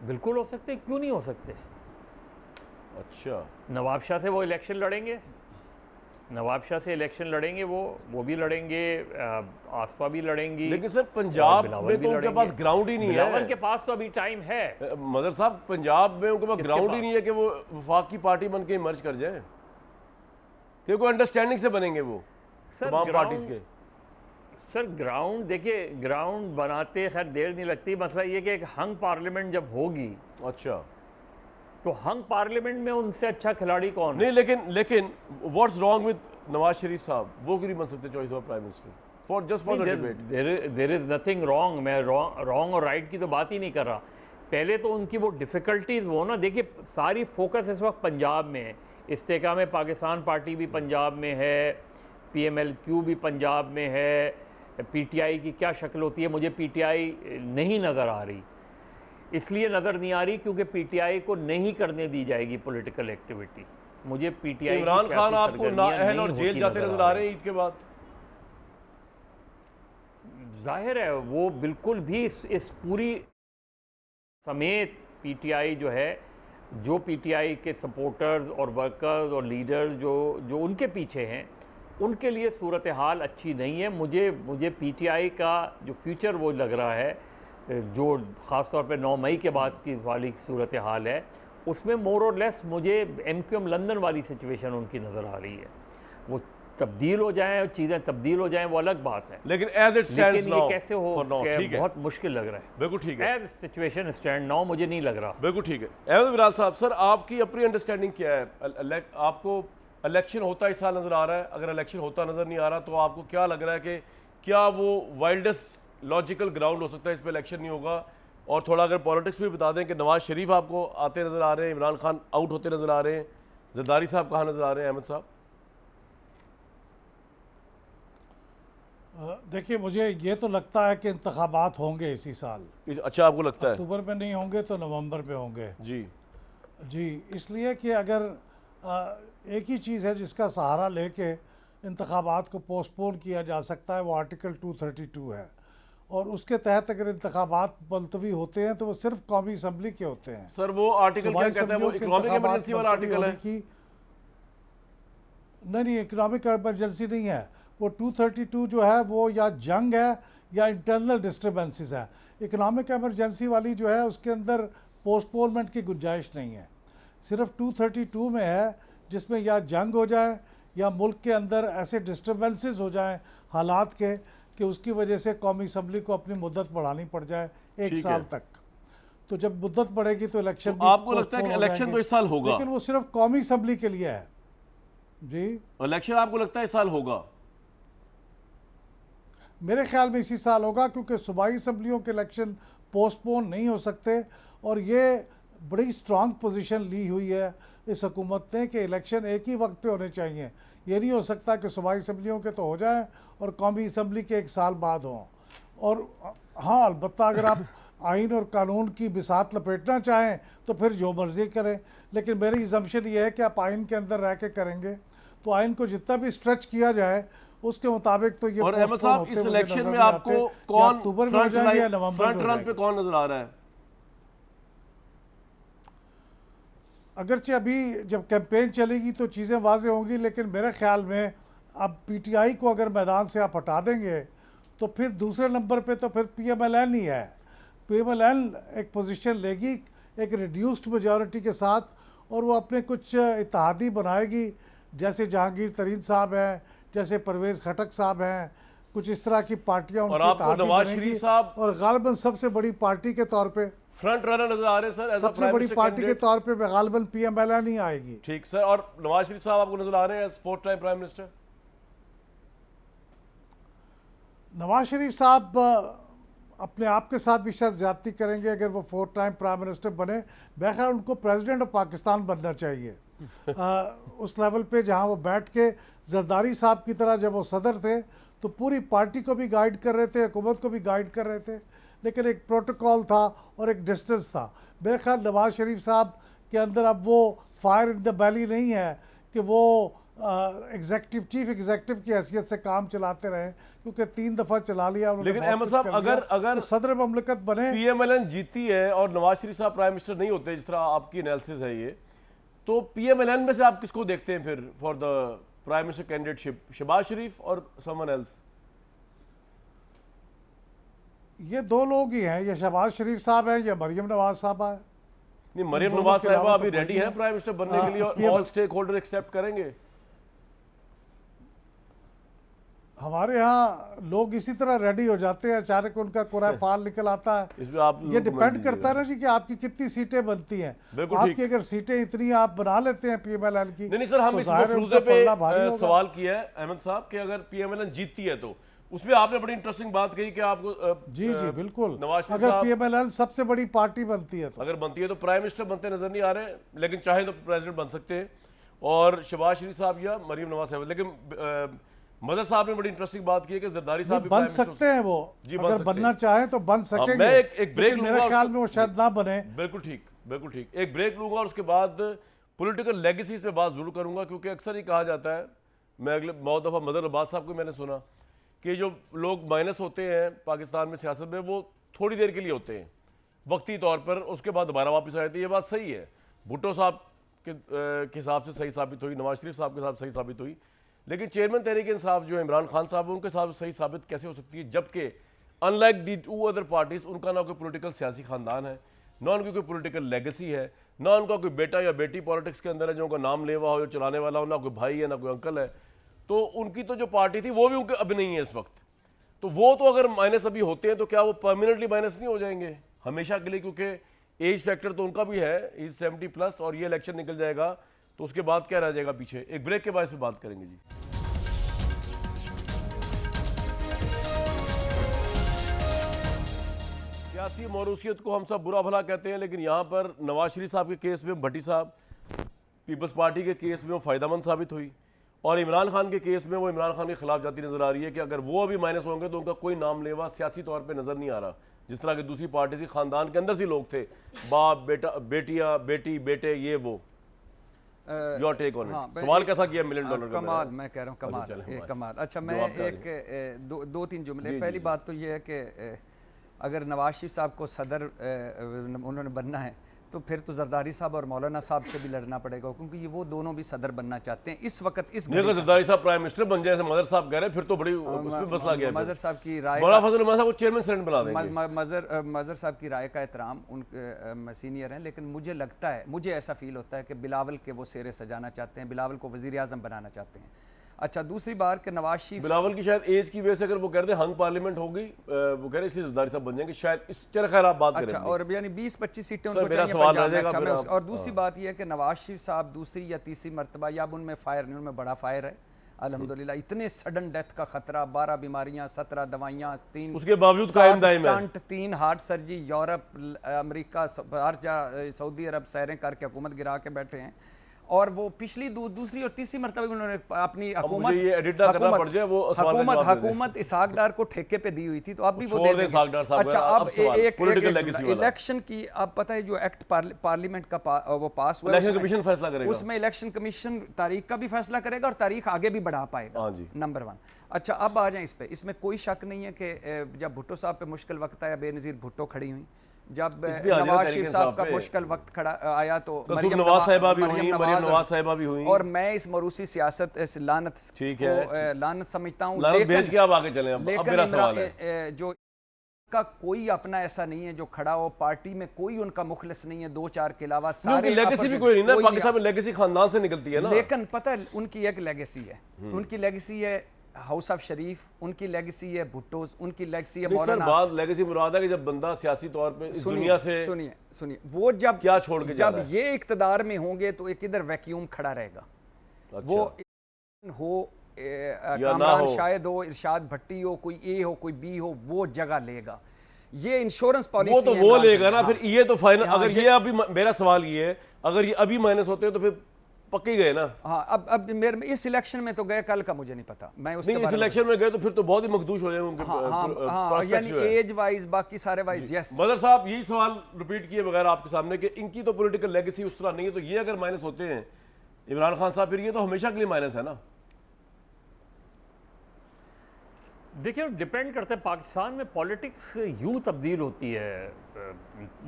बिल्कुल हो सकते, क्यों नहीं हो सकते। अच्छा, नवाब शाह से वो इलेक्शन लड़ेंगे, नवाब शाह से इलेक्शन लड़ेंगे, वो भी लड़ेंगे, आसफा भी लड़ेंगी। लेकिन सर पंजाब बिलावल में भी तो उनके लड़ेंगे। पास ग्राउंड ही नहीं बिलावल है। के पास तो अभी टाइम है। मदर साहब, पंजाब में उनके पास किसके ग्राउंड ही पास? नहीं है कि वो वफाक की पार्टी बन के इमर्ज कर जाए, क्योंकि अंडरस्टैंडिंग से बनेंगे वो सर, तमाम पार्टीज के। सर ग्राउंड देखिए, ग्राउंड बनाते खैर देर नहीं लगती। मसला ये कि एक हंग पार्लियामेंट जब होगी, अच्छा, तो हंग पार्लियामेंट में उनसे अच्छा खिलाड़ी कौन है? नहीं, लेकिन what's wrong with Nawaz Sharif साहब वो क्यों नहीं बन सकते choice of prime minister for just for the debate? There is nothing wrong, मैं रॉन्ग और राइट की तो बात ही नहीं कर रहा। पहले तो उनकी वो डिफ़िकल्टीज़ वो ना, देखिए सारी फोकस इस वक्त पंजाब में है। इस्तेकाम में पाकिस्तान पार्टी भी पंजाब में है, PMLQ भी पंजाब में है, PTI की क्या शक्ल होती है मुझे PTI नहीं नज़र आ रही। इसलिए नज़र नहीं आ रही क्योंकि PTI को नहीं करने दी जाएगी पॉलिटिकल एक्टिविटी। मुझे PTI इमरान खान आपको नाअहल और जेल जाते नजर आ रहे हैं ईद के बाद? जाहिर है वो बिल्कुल भी इस पूरी समेत PTI जो है, जो PTI के सपोर्टर्स और वर्कर्स और लीडर्स जो उनके पीछे हैं, उनके लिए सूरत हाल अच्छी नहीं है। मुझे PTI का जो फ्यूचर वो लग रहा है, जो ख़ास तौर पे 9 मई के बाद की वाली सूरत हाल है, उसमें मोर और लेस मुझे MQM लंदन वाली सिचुएशन उनकी नज़र आ रही है। वो तब्दील हो जाएं, चीज़ें तब्दील हो जाएं, वो अलग बात है, लेकिन एज इट स्टैंड्स नाउ कैसे हो बहुत मुश्किल लग रहा है। बिल्कुल ठीक है, एज सिचुएशन स्टैंड नाउ मुझे नहीं लग रहा। बिल्कुल ठीक है। अहमद बिलाल साहब, सर आपकी अपनी अंडरस्टैंडिंग क्या है? आपको इलेक्शन होता इस साल नज़र आ रहा है? अगर इलेक्शन होता नज़र नहीं आ रहा तो आपको क्या लग रहा है कि क्या वो वाइल्डेस्ट लॉजिकल ग्राउंड हो सकता है इस पर इलेक्शन नहीं होगा? और थोड़ा अगर पॉलिटिक्स भी बता दें कि नवाज शरीफ आपको आते नज़र आ रहे हैं, इमरान खान आउट होते नज़र आ रहे हैं, जरदारी साहब कहाँ नज़र आ रहे हैं? अहमद साहब देखिए, मुझे ये तो लगता है कि इंतखाबात होंगे इसी साल। अच्छा, आपको लगता है अक्टूबर में नहीं होंगे तो नवंबर में होंगे। जी, इसलिए कि अगर एक ही चीज़ है जिसका सहारा लेके इंतखाबात को पोस्टपोन किया जा सकता है, वो आर्टिकल 232 है। और उसके तहत अगर इंतखाबात मुलतवी होते हैं तो वो सिर्फ कौमी असम्बली के होते हैं। सर वो आर्टिकल क्या कहता है? वो इकोनॉमिक इमरजेंसी वाला आर्टिकल है? नहीं, इकोनॉमिक इमरजेंसी नहीं है। वो 232 जो है वो या जंग है या इंटरनल डिस्टर्बेंसेस है। इकोनॉमिक इमरजेंसी वाली जो है उसके अंदर पोस्टपोनमेंट की गुंजाइश नहीं है। सिर्फ 232 में है जिसमें या जंग हो जाए या मुल्क के अंदर ऐसे डिस्टर्बेंसेस हो जाएं हालात के कि उसकी वजह से कौमी असम्बली को अपनी मुद्दत बढ़ानी पड़ जाए 1 साल तक। तो जब मुद्दत बढ़ेगी तो इलेक्शन तो आपको लगता है कि इलेक्शन तो इस साल होगा? लेकिन वो सिर्फ कौमी असम्बली के लिए है। जी, इलेक्शन आपको लगता है इस साल होगा? मेरे ख्याल में इसी साल होगा, क्योंकि सूबाई असम्बलियों के इलेक्शन पोस्टपोन नहीं हो सकते। और ये बड़ी स्ट्रांग पोजीशन ली हुई है इस हुकूमत ने कि इलेक्शन एक ही वक्त पे होने चाहिए। ये नहीं हो सकता कि सूबाई असम्बलियों के तो हो जाएं और कौमी असम्बली के 1 साल बाद हों। और हाँ, अलबत्ता अगर आप आइन और कानून की बिसात लपेटना चाहें तो फिर जो मर्ज़ी करें, लेकिन मेरी असम्पशन ये है कि आप आइन के अंदर रह के करेंगे तो आइन को जितना भी स्ट्रेच किया जाए उसके मुताबिक तो ये। और अहमद साहब, इस इलेक्शन में आपको कौन फ्रंट रन पे कौन नजर आ रहा है? अगरचे अभी जब कैंपेन चलेगी तो चीज़ें वाज़ेह होंगी, लेकिन मेरे ख्याल में अब PTI को अगर मैदान से आप हटा देंगे तो फिर दूसरे नंबर पे तो फिर PMLN ही है। PMLN एक पोजीशन लेगी एक रिड्यूस्ड मेजॉरिटी के साथ, और वो अपने कुछ इत्तेहादी बनाएगी, जैसे जहांगीर तरीन साहब हैं, जैसे परवेज़ खटक साहब हैं, कुछ इस तरह की पार्टियां उनकी इत्तेहादी बनेंगी। और गालिबन सबसे बड़ी पार्टी के तौर पे फ्रंट रनर नजर आ रहे हैं सर, सबसे बड़ी पार्टी के तौर पे गालिबन PMLN नहीं आएगी। ठीक सर, और नवाज शरीफ साहब आपको नजर आ रहे हैं as 4th time prime minister? Nawaz Sharif साहब अपने आप के साथ भी शायद ज्यादती करेंगे अगर वो 4th टाइम प्राइम मिनिस्टर बने। बहरहाल उनको प्रेसिडेंट ऑफ पाकिस्तान बनना चाहिए उस लेवल पे जहां वो बैठ के जरदारी साहब की तरह जब वो सदर थे तो पूरी पार्टी को भी गाइड कर रहे थे, हुकूमत को भी गाइड कर रहे थे, लेकिन एक प्रोटोकॉल था और एक डिस्टेंस था। मेरे ख्याल नवाज शरीफ साहब के अंदर अब वो फायर इन द बैली नहीं है कि वो चीफ एग्जीक्यूटिव की हैसियत से काम चलाते रहे, क्योंकि 3 दफ़ा चला लिया उन्होंने। लेकिन अहमद साहब, अगर तो सदर ममलकत बने, PMLN जीती है और नवाज शरीफ साहब प्राइम मिनिस्टर नहीं होते, जिस तरह आपकी एनालिसिस है ये, तो PMLN में से आप किसको देखते हैं फिर for the prime minister candidateship? Shahbaz Sharif और समवन एल्स? ये 2 लोग ही हैं, या शहबाज शरीफ साहब हैं या मरियम नवाज साहबा है। नहीं, मरियम नवाज साहबा अभी रेडी है प्राइम मिनिस्टर बनने के लिए और ऑल स्टेक होल्डर एक्सेप्ट करेंगे? हमारे यहाँ लोग इसी तरह रेडी हो जाते हैं, अचानक उनका कोरा फाल निकल आता है। इसमें आप ये डिपेंड करता है ना जी कि आपकी कितनी सीटें बनती हैं। आपकी अगर सीटें इतनी आप बना लेते हैं पीएमएलएन की, नहीं सर, हम तो इस जाहिर है मफरूजे उनका पे पलड़ा भारी होगा। सवाल किया है अहमद साहब कि अगर पीएमएलएन जीतती है तो उसमें आपने बड़ी इंटरेस्टिंग बात कही कि आपको जी जी बिल्कुल, नवाज शरीफ अगर साहब पीएमएलएन सबसे बड़ी पार्टी बनती है तो अगर बनती है तो प्राइम मिनिस्टर बनते नजर नहीं आ रहे, लेकिन चाहे तो प्रेसिडेंट बन सकते हैं, और शहबाज शरीफ साहब या मरीम नवाज साहब। लेकिन मदर साहब ने बड़ी इंटरेस्टिंग बात की है कि जरदारी साहब भी बन प्राइम मिनिस्टर सकते हैं वो, जी, बन अगर सकते बनना हैं। चाहें तो बन सकेंगे। मैं एक ब्रेक लेकिन लूंगा, मेरे ख्याल उसको- में वो शायद ना बने। बिल्कुल ठीक, बिल्कुल ठीक। एक ब्रेक लूंगा और उसके बाद पॉलिटिकल लेगेसीज पे बात जरूर करूंगा, क्योंकि अक्सर ही कहा जाता है, मैं अगले बहुत दफ़ा मदर अब्बास साहब को मैंने सुना कि जो लोग माइनस होते हैं पाकिस्तान में सियासत में वो थोड़ी देर के लिए होते हैं, वक्ती तौर पर, उसके बाद दोबारा वापस आ जाते हैं। ये बात सही है, भुट्टो साहब के हिसाब से सही साबित हुई, नवाज शरीफ साहब के साथ सही साबित हुई, लेकिन चेयरमैन तहरीक इंसाफ जो इमरान खान साहब उनके साथ सही साबित कैसे हो सकती है, जबकि unlike the two other parties उनका ना कोई पॉलिटिकल सियासी खानदान है, ना उनकी कोई पॉलिटिकल लेगेसी है, ना उनका कोई बेटा या बेटी पॉलिटिक्स के अंदर है जो उनका नाम लेवा हो, जो चलाने वाला हो, ना कोई भाई है, ना कोई अंकल है। तो उनकी तो जो पार्टी थी वो भी उनके अब नहीं है इस वक्त। तो वो तो अगर माइनस अभी होते हैं तो क्या वो परमानेंटली माइनस नहीं हो जाएंगे हमेशा के लिए, क्योंकि एज फैक्टर तो उनका भी है, इज 70+ और ये इलेक्शन निकल जाएगा तो उसके बाद क्या रह जाएगा पीछे। एक ब्रेक के बाद इस पर बात करेंगे जी। सियासी मौरूसियत को हम सब बुरा भला कहते हैं, लेकिन यहाँ पर नवाज शरीफ साहब के केस में भट्टी साहब, पीपल्स पार्टी के केस में वो फ़ायदेमंद साबित हुई, और इमरान खान के केस में वो इमरान खान के खिलाफ जाती नजर आ रही है कि अगर वो अभी माइनस होंगे तो उनका कोई नाम लेवा सियासी तौर पे नजर नहीं आ रहा, जिस तरह की दूसरी पार्टी थी, खानदान के अंदर से लोग थे, बाप बेटा बेटियां बेटी बेटे, ये वो। Your take on it. सवाल कैसा किया $1 मिलियन का? कमाल, मैं कह रहा हूँ कमाल, चलें, ये हमारे कमाल। अच्छा, मैं जवाब क्या एक दो तीन जुमले। जी, पहली जी, बात तो ये है कि अगर नवाज शरीफ साहब को सदर उन्होंने बनना है तो फिर तो जरदारी साहब और मौलाना साहब से भी लड़ना पड़ेगा, क्योंकि ये वो दोनों भी सदर बनना चाहते हैं इस वक्त। इस अगर जरदारी साहब प्राइम मिनिस्टर बन जाए, मदर साहब कह रहे हैं, फिर तो बड़ी उसमें मसला गया। मजहर साहब की राय, मौलाना फजल रहमान साहब को चेयरमैन सेनेट बना देंगे। मजहर साहब की राय का एहतराम, उन सीनियर हैं, लेकिन मुझे लगता है, मुझे ऐसा फील होता है कि बिलावल के वो सेरे सजाना चाहते हैं, बिलावल को वज़ीर आज़म बनाना चाहते हैं। अच्छा, दूसरी बार कि नवाज शरीफ, बिलावल की शायद एज की वजह से अगर वो कह रहे थे हंग पार्लियामेंट होगी, वो कह रहे इसलिए जरदारी साहब बन जाएंगे शायद, इस चल खैर आप बात अच्छा, करेंगे। और यानी 20-25 सीटें सर, उनको मेरा चाहिए सवाल पंजाब में। रह जाएगा अच्छा, फिर मैं आप- और दूसरी बात यह है कि नवाज शरीफ साहब दूसरी या तीसरी मरतबा, या अब उनमें फायर नहीं, उनमें बड़ा फायर है अल्हम्दुलिल्लाह। इतने सडन डेथ का खतरा, 12 बीमारियां, 17 दवाइयां, 3 उसके बावजूद कायम दायम है। Stunt, 3 heart surgery, Europe, America, बाहर सऊदी अरब सैरें करके हुकूमत गिरा के बैठे हैं। और वो पिछली दूसरी और तीसरी मरतबा भी उन्होंने अपनी हुकूमत, ये एडिट ना करना पड़ जाए, वो सवाल का जवाब दे दें। हुकूमत इसहाक डार को ठेके पे दी हुई थी, तो अब भी वो छोड़ दे दें देंगे। इसहाक डार साहब अच्छा, का, अब अब सवाल, political एक legacy वाला। इलेक्शन की, अब पता है जो एक्ट पार्लियामेंट का वो पास हुआ है, इलेक्शन उसमें- कमीशन फैसला करेगा। उसमें इलेक्शन कमीशन तारीख का भी फैसला करेगा और तारीख आगे भी बढ़ा पाएगा। हाँ जी। नंबर 1। अच्छा, अब आ जाए इस पे। इसमें कोई शक नहीं है कि जब भुट्टो साहब पे मुश्किल वक्त आया, बेनज़ीर भुट्टो खड़ी हुई, जब इस पे आ जाएगा नवाज तहरीक शरीफ साहब इंसाफ का पे। मुश्किल वक्त खड़ा आया तो कसूर नवाज साहिबा भी हुई, मरियम नवाज साहिबा भी हुई, और मैं इस मरूसी सियासत, इस लानत ठीक को है, लानत समझता हूँ। लानत भेज के आप आगे चलें। अब लेकिन मेरा सवाल है, जो का कोई अपना ऐसा नहीं है जो खड़ा हो, पार्टी में कोई उनका मुखलिस नहीं है, 2-4 के अलावा उनकी सारे लेगेसी भी कोई नहीं ना, पाकिस्तान में लेगेसी खानदान से निकलती है ना। लेकिन पता है उनकी एक लेगेसी है, उनकी लेगेसी है हाउस ऑफ शरीफ, उनकी लेगेसी है भुट्टोस, उनकी लेगेसी है नहीं सर, मौलाना। बात लेगेसी मुराद है कि जब बंदा सियासी तौर पे इस दुनिया से सुनिए वो जब क्या छोड़ के जा जब रहा है? ये इक्तदार में होंगे तो एक इधर वैक्यूम खड़ा रहेगा। अच्छा। वो हो ना कामरान हो। शायद हो, इरशाद भट्टी हो, कोई ए हो, कोई बी हो, वो जगह लेगा। ये इंश्योरेंस पॉलिसी वो तो वो लेगा ना, फिर ये तो फाइनल। हाँ, अगर ये अभी, मेरा सवाल ये है, अगर ये अभी माइनस होते हैं तो फिर पक्के गए ना। हाँ, अब मेरे इस इलेक्शन में तो गए, कल का मुझे नहीं पता, मैं उसके नहीं, इस बारे में- इलेक्शन में गए तो फिर तो बहुत ही मखदूश हो जाए उनके हाँ, prospects यानी जो है। एज वाइज, बाकी सारे वाइज, यस। मदर साहब यही सवाल रिपीट किए बगैर आपके सामने कि इनकी तो पॉलिटिकल लेगेसी उस तरह नहीं है, तो ये अगर माइनस होते हैं इमरान खान साहब, फिर ये तो हमेशा के लिए माइनस है ना। देखिए, डिपेंड करता है, पाकिस्तान में पॉलिटिक्स यूं तब्दील होती है।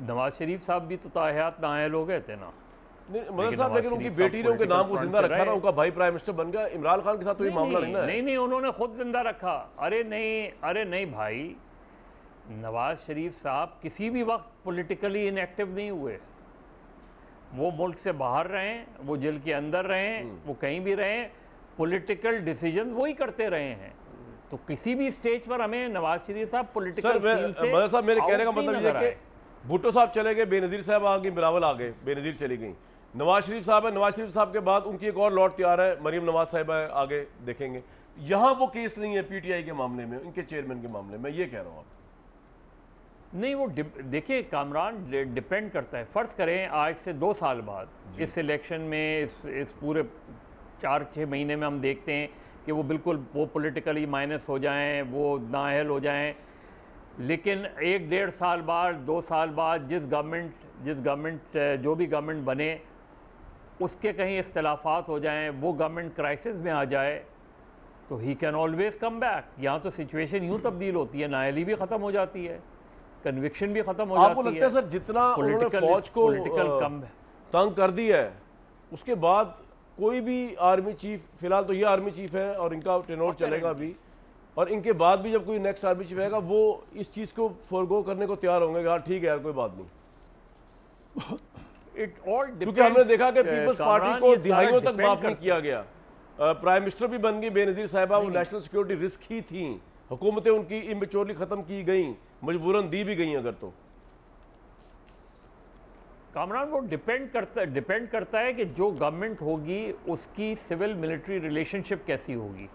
नवाज शरीफ साहब भी तो ताहयात नाअहल हो गए थे ना। नहीं मदर लेकिन साहब, नवाज लेकिन उनकी शरीफ बेटी ने साहब उनके नाम को political जिंदा front पे रखा ना, रहे। उनका भाई प्राइम मिनिस्टर बन गया। इमरान खान के साथ तो ये मामला नहीं ना है। नहीं, उन्होंने खुद जिंदा रखा। अरे नहीं भाई, नवाज शरीफ साहब किसी भी वक्त पॉलिटिकली इनएक्टिव नहीं हुए। वो मुल्क से बाहर रहे, वो जेल के अंदर रहे, वो कहीं भी रहे, पॉलिटिकल डिसीजन वही करते रहे हैं। तो किसी भी स्टेज पर हमें नवाज शरीफ साहब सर पॉलिटिकल मदर साहब मेरे कहने का मतलब ये है कि भुट्टो साहब चले गए, बेनज़ीर साहब आ गई, बिलावल आ गए, बेनज़ीर चली गई, नवाज शरीफ साहब है, नवाज शरीफ साहब के बाद उनकी एक और लॉट तैयार है, मरीम नवाज साहब है, आगे देखेंगे। यहाँ वो केस नहीं है पीटीआई के मामले में, इनके चेयरमैन के मामले में, ये कह रहा हूँ आप। नहीं, वो देखिए कामरान डिपेंड करता है। फ़र्ज़ करें आज से 2 साल बाद इस इलेक्शन में इस पूरे 4-6 महीने में हम देखते हैं कि वो बिल्कुल वो पॉलिटिकली माइनस हो जाएं, वो नाअहल हो जाएं, लेकिन 1-1.5 साल बाद 2 साल बाद जिस गवर्नमेंट जो भी गवर्नमेंट बने उसके कहीं इख्तलाफात हो जाएं, वो गवर्नमेंट क्राइसिस में आ जाए तो he can always come back. यहाँ तो सिचुएशन यूँ तब्दील होती है, नाअहली भी ख़त्म हो जाती है, कन्विक्शन भी खत्म हो जाती है। आपको लगता है सर जितना उन्होंने फौज को तंग कर दिया है उसके बाद कोई भी आर्मी चीफ, फिलहाल तो ये आर्मी चीफ है और इनका टेनोर चलेगा भी, और इनके बाद भी जब कोई नेक्स्ट आर्मी चीफ आएगा वो इस चीज़ को फोरगो करने को तैयार होंगे, हाँ ठीक है यार कोई बात नहीं। क्योंकि हमने देखा कि पीपल्स पार्टी को दिहाइयों तक माफ नहीं किया गया, प्राइम मिनिस्टर भी बन गई बेनज़ीर साहिबा, वो नेशनल सिक्योरिटी रिस्क ही थी, हुकूमतें उनकी इमेच्योरली ख़त्म की गई, मजबूरन दी भी गई अगर तो। कामरान वो डिपेंड करता है कि जो गवर्नमेंट होगी उसकी सिविल मिलिट्री रिलेशनशिप कैसी होगी,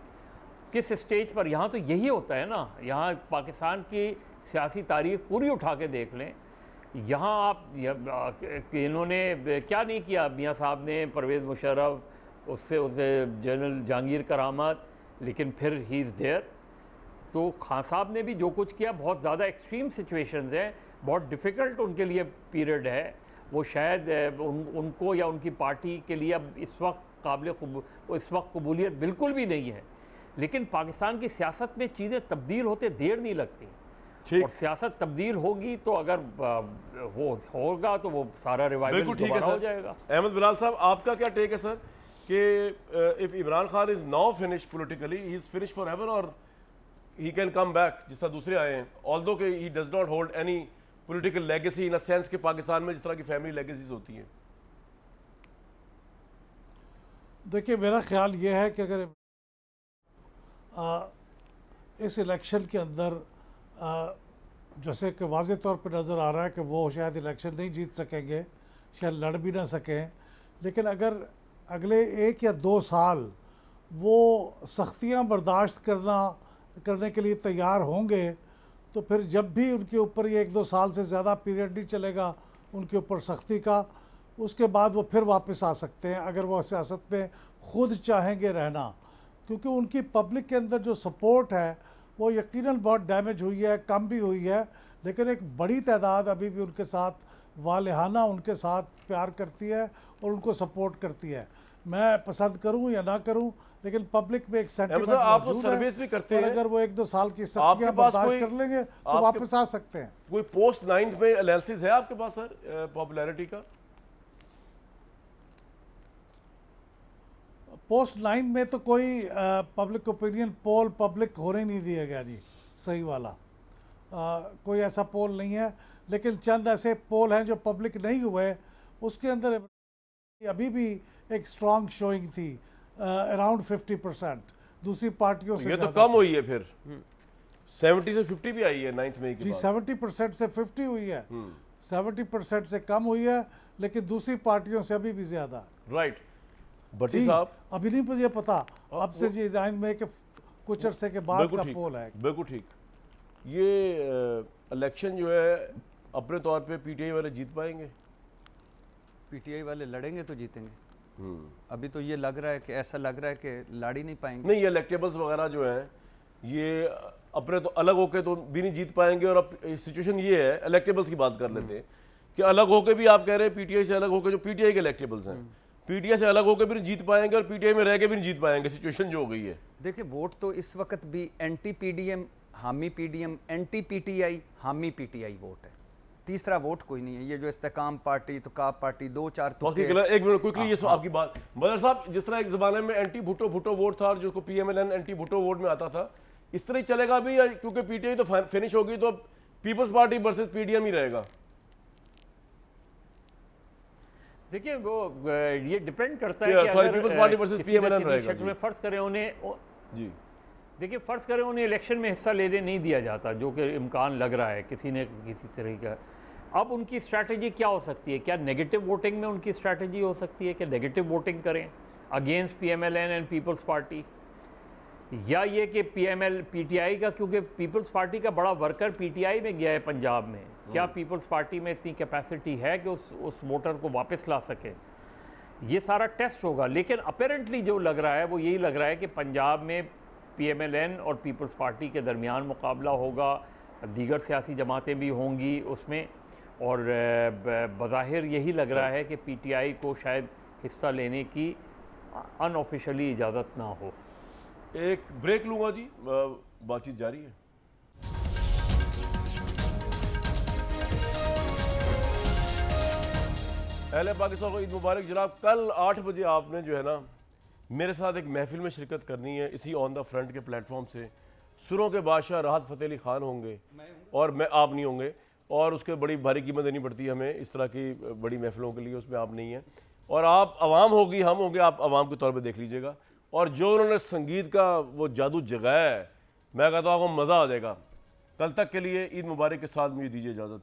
किस स्टेज पर। यहाँ तो यही होता है ना, यहाँ पाकिस्तान की सियासी तारीख पूरी उठा के देख लें, यहाँ आप इन्होंने क्या नहीं किया, मियाँ साहब ने, परवेज़ मुशर्रफ, उससे जनरल जहांगीर करामत, लेकिन फिर ही इज़ देयर। तो खान साहब ने भी जो कुछ किया बहुत ज़्यादा एक्सट्रीम सिचुएशंस हैं, बहुत डिफ़िकल्ट उनके लिए पीरियड है, वो शायद उनको या उनकी पार्टी के लिए अब इस वक्त कबूलियत बिल्कुल भी नहीं है, लेकिन पाकिस्तान की सियासत में चीज़ें तब्दील होते देर नहीं लगती, और सियासत तब्दील होगी तो अगर वो होगा तो वो सारा रिवाइवल दोबारा हो जाएगा। अहमद बिलाल साहब आपका क्या टेक है सर कि if Imran Khan is now finish politically, he is finish for ever और he can come back जिस तरह दूसरे आए हैं, although कि he does not hold any political legacy in a sense कि पाकिस्तान में जिस तरह की फैमिली लेगेसीज होती हैं। देखिए मेरा ख्याल ये है कि अगर इस इलेक्शन के अंदर जैसे कि वाज़े तौर पर नज़र आ रहा है कि वो शायद इलेक्शन नहीं जीत सकेंगे, शायद लड़ भी ना सकें, लेकिन अगर अगले 1 या 2 साल वो सख्तियाँ बर्दाश्त करने के लिए तैयार होंगे तो फिर जब भी उनके ऊपर ये 1-2 साल से ज़्यादा पीरियड नहीं चलेगा उनके ऊपर सख्ती का, उसके बाद वो फिर वापस आ सकते हैं अगर वो सियासत में ख़ुद चाहेंगे रहना, क्योंकि उनकी पब्लिक के अंदर जो सपोर्ट है वो यकीनन बहुत डैमेज हुई है, कम भी हुई है, लेकिन एक बड़ी तादाद अभी भी उनके साथ वालिहाना उनके साथ प्यार करती है और उनको सपोर्ट करती है। मैं पसंद करूं या ना करूं, लेकिन पब्लिक में एक सेंटिमेंट आप तो मौजूद सर्विस भी करते हैं, अगर वो 1-2 साल की सख्तियां बर्दाश्त कर लेंगे तो वापस आ सकते हैं। कोई पोस्ट 9 में एनालिसिस है आपके पास सर पॉपुलैरिटी का? पोस्ट 9 में तो कोई पब्लिक ओपिनियन पोल पब्लिक होने नहीं दिया गया जी, सही वाला कोई ऐसा पोल नहीं है, लेकिन चंद ऐसे पोल हैं जो पब्लिक नहीं हुए, उसके अंदर अभी भी एक स्ट्रॉन्ग शोइंग थी अराउंड 50%, दूसरी पार्टियों से ये तो कम हुई है, फिर 70 से 50 भी आई है 9 मई के जी, 70% से 50 हुई है, 70% से कम हुई है, लेकिन दूसरी पार्टियों से अभी भी ज्यादा। राइट भट्टी साहब, अभी नहीं मुझे पता, अब से जी 9 मई के कुछ अरसे के बाद का पोल है। बिल्कुल ठीक। ये इलेक्शन जो है अपने तौर पे पीटीआई वाले जीत पाएंगे? पीटीआई वाले लड़ेंगे तो जीतेंगे। अभी तो ये लग रहा है कि ऐसा लग रहा है कि लड़ ही नहीं पाएंगे। नहीं, ये इलेक्टेबल्स वगैरह जो हैं ये अपने तो अलग होके तो भी नहीं जीत पाएंगे, और अब सिचुएशन ये है, इलेक्टेबल्स की बात कर लेते हैं कि अलग होके भी आप कह रहे हैं पीटीआई से अलग होके, जो पीटीआई के इलेक्टेबल्स हैं पीटीआई से अलग होकर भी नहीं जीत पाएंगे और पीटीआई में रह के भी नहीं जीत पाएंगे, सिचुएशन जो हो गई है। देखिए वोट तो इस वक्त भी एंटी पीडीएम हामी पीडीएम, एंटी पीटीआई हामी पीटीआई वोट है, तीसरा वोट कोई नहीं है। ये जो इस्तेकाम पार्टी तो काब पार्टी 2-4 एक मिनट क्विकली ये आपकी बात मदर साहब, जिस तरह एक जमाने में एंटी भुट्टो वोट था और जो पीएमएलएन एंटी भुट्टो वोट में आता था, इस तरह ही चलेगा भी, या क्योंकि पीटीआई तो फिनिश होगी तो अब पीपल्स पार्टी वर्सेस पीडीएम ही रहेगा? देखिए वो ये डिपेंड करता है कि अगर पीपल्स पार्टी वर्सेस पीएमएलएन रहेगा शक्ल में फर्ज करें उन्हें जी, देखिए, फ़र्ज़ करें उन्हें इलेक्शन में हिस्सा लेने नहीं दिया जाता, जो कि इम्कान लग रहा है किसी ने किसी तरह का। अब उनकी स्ट्रैटेजी क्या हो सकती है? क्या नेगेटिव वोटिंग में उनकी स्ट्रैटेजी हो सकती है कि नेगेटिव वोटिंग करें against PMLN and Peoples Party, या ये कि पीटीआई का, क्योंकि पीपल्स पार्टी का बड़ा वर्कर पीटीआई में गया है पंजाब में, क्या पीपल्स पार्टी में इतनी कैपेसिटी है कि उस वोटर को वापस ला सके? ये सारा टेस्ट होगा। लेकिन अपेरेंटली जो लग रहा है वो यही लग रहा है कि पंजाब में पीएमएलएन और पीपल्स पार्टी के दरमियान मुकाबला होगा, दीगर सियासी जमातें भी होंगी उसमें, और बज़ाहिर यही लग रहा है कि पीटीआई को शायद हिस्सा लेने की अनऑफिशियली इजाज़त ना हो। एक ब्रेक लूंगा जी, बातचीत जारी है। अहले पाकिस्तान को ईद मुबारक जनाब। कल 8 बजे आपने जो है ना मेरे साथ एक महफिल में शिरकत करनी है, इसी ऑन द फ्रंट के प्लेटफॉर्म से। सुरों के बादशाह राहत फ़तेह अली खान होंगे और आप नहीं होंगे, और उसके बड़ी भारी कीमत देनी पड़ती है हमें इस तरह की बड़ी महफिलों के लिए, उसमें आप नहीं हैं। और आप आवाम होगी, हम होंगे, आप आवाम के तौर पे देख लीजिएगा। और जो उन्होंने संगीत का वो जादू जगाया है, मैं कहता हूँ आपको मज़ा आ जाएगा। कल तक के लिए ईद मुबारक के साथ मुझे दीजिए इजाज़त।